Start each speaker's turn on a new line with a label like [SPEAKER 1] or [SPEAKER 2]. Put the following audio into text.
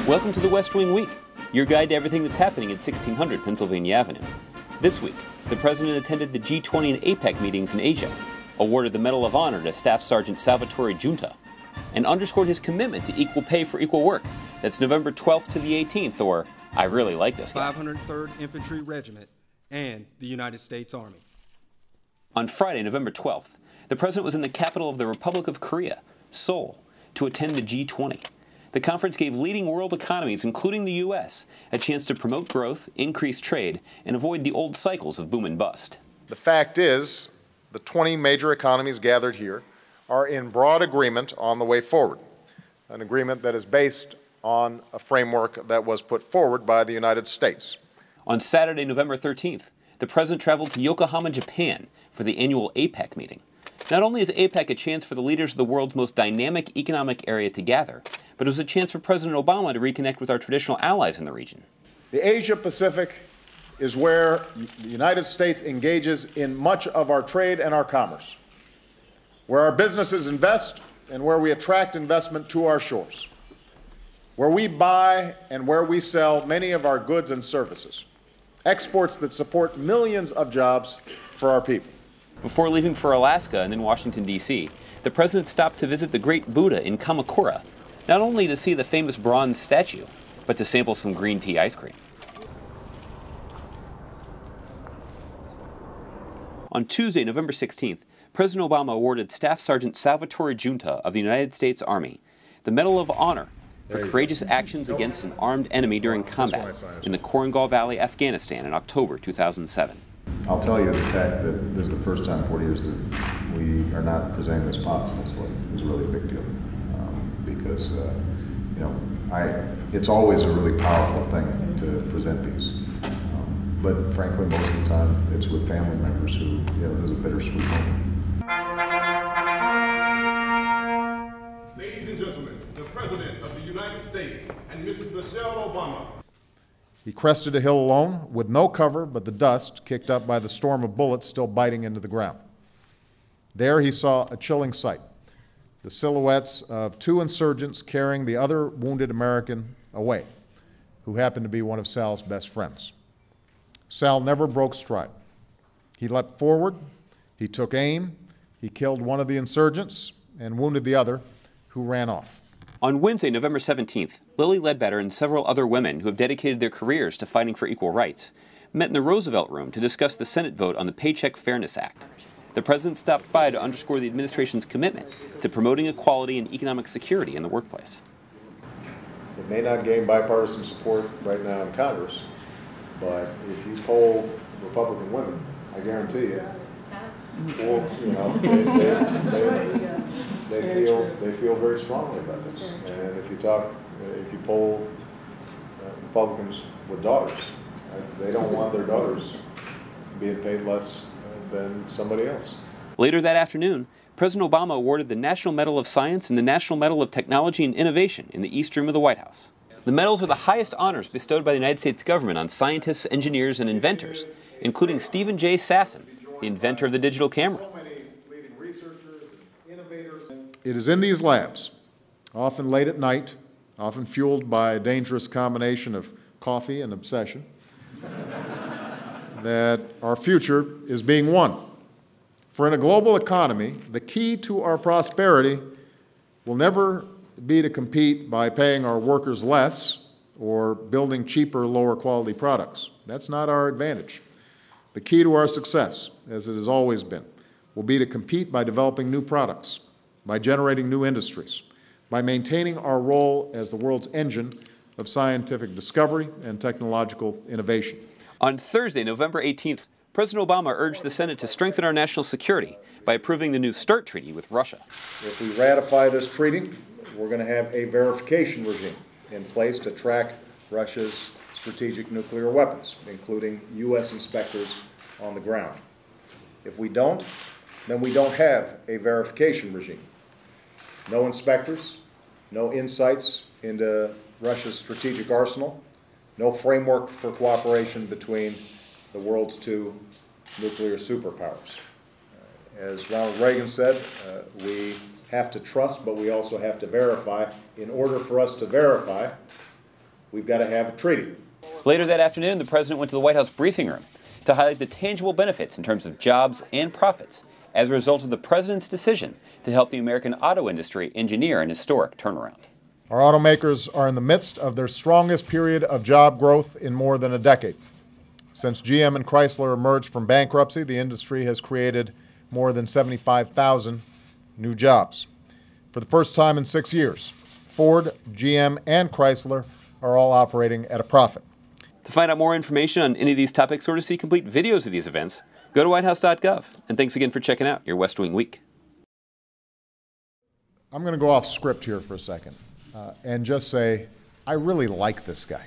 [SPEAKER 1] Welcome to the West Wing Week, your guide to everything that's happening at 1600 Pennsylvania Avenue. This week, the President attended the G20 and APEC meetings in Asia, awarded the Medal of Honor to Staff Sergeant Salvatore Giunta, and underscored his commitment to equal pay for equal work. That's November 12th to the 18th, or I really like this guy.
[SPEAKER 2] 503rd Infantry Regiment and the United States Army.
[SPEAKER 1] On Friday, November 12th, the President was in the capital of the Republic of Korea, Seoul, to attend the G20. The conference gave leading world economies, including the U.S., a chance to promote growth, increase trade, and avoid the old cycles of boom and bust.
[SPEAKER 3] The fact is, the 20 major economies gathered here are in broad agreement on the way forward, an agreement that is based on a framework that was put forward by the United States.
[SPEAKER 1] On Saturday, November 13th, the President traveled to Yokohama, Japan for the annual APEC meeting. Not only is APEC a chance for the leaders of the world's most dynamic economic area to gather, but it was a chance for President Obama to reconnect with our traditional allies in the region.
[SPEAKER 3] The Asia-Pacific is where the United States engages in much of our trade and our commerce, where our businesses invest and where we attract investment to our shores, where we buy and where we sell many of our goods and services, exports that support millions of jobs for our people.
[SPEAKER 1] Before leaving for Alaska and then Washington, D.C., the President stopped to visit the Great Buddha in Kamakura, not only to see the famous bronze statue, but to sample some green tea ice cream. On Tuesday, November 16th, President Obama awarded Staff Sergeant Salvatore Giunta of the United States Army the Medal of Honor for courageous actions against an armed enemy during combat in the Korengal Valley, Afghanistan in October 2007.
[SPEAKER 4] I'll tell you the fact that this is the first time in 40 years that we are not presenting this posthumously is a really big deal. Because, it's always a really powerful thing to present these. But frankly, most of the time, it's with family members who, there's a bittersweet moment.
[SPEAKER 5] Ladies and gentlemen, the President of the United States and Mrs. Michelle Obama.
[SPEAKER 3] He crested a hill alone, with no cover but the dust kicked up by the storm of bullets still biting into the ground. There he saw a chilling sight, the silhouettes of two insurgents carrying the other wounded American away, who happened to be one of Sal's best friends. Sal never broke stride. He leapt forward, he took aim, he killed one of the insurgents and wounded the other, who ran off.
[SPEAKER 1] On Wednesday, November 17th, Lilly Ledbetter and several other women who have dedicated their careers to fighting for equal rights met in the Roosevelt Room to discuss the Senate vote on the Paycheck Fairness Act. The President stopped by to underscore the administration's commitment to promoting equality and economic security in the workplace.
[SPEAKER 4] It may not gain bipartisan support right now in Congress, but if you poll Republican women, I guarantee you, they feel very strongly about this. And if you poll Republicans with daughters, they don't want their daughters being paid less than somebody else.
[SPEAKER 1] Later that afternoon, President Obama awarded the National Medal of Science and the National Medal of Technology and Innovation in the East Room of the White House. The medals are the highest honors bestowed by the United States government on scientists, engineers, and inventors, including Stephen J. Sasson, the inventor of the digital camera.
[SPEAKER 3] It is in these labs, often late at night, often fueled by a dangerous combination of coffee and obsession, that our future is being won. For in a global economy, the key to our prosperity will never be to compete by paying our workers less or building cheaper, lower quality products. That's not our advantage. The key to our success, as it has always been, will be to compete by developing new products, by generating new industries, by maintaining our role as the world's engine of scientific discovery and technological innovation.
[SPEAKER 1] On Thursday, November 18th, President Obama urged the Senate to strengthen our national security by approving the new START treaty with Russia.
[SPEAKER 4] If we ratify this treaty, we're going to have a verification regime in place to track Russia's strategic nuclear weapons, including U.S. inspectors on the ground. If we don't, then we don't have a verification regime. No inspectors, no insights into Russia's strategic arsenal, no framework for cooperation between the world's two nuclear superpowers. As Ronald Reagan said, we have to trust, but we also have to verify. In order for us to verify, we've got to have a treaty.
[SPEAKER 1] Later that afternoon, the president went to the White House briefing room to highlight the tangible benefits in terms of jobs and profits as a result of the president's decision to help the American auto industry engineer an historic turnaround.
[SPEAKER 3] Our automakers are in the midst of their strongest period of job growth in more than a decade. Since GM and Chrysler emerged from bankruptcy, the industry has created more than 75,000 new jobs. For the first time in 6 years, Ford, GM, and Chrysler are all operating at a profit.
[SPEAKER 1] To find out more information on any of these topics or to see complete videos of these events, go to whitehouse.gov. And thanks again for checking out your West Wing Week.
[SPEAKER 3] I'm going to go off script here for a second and just say, I really like this guy.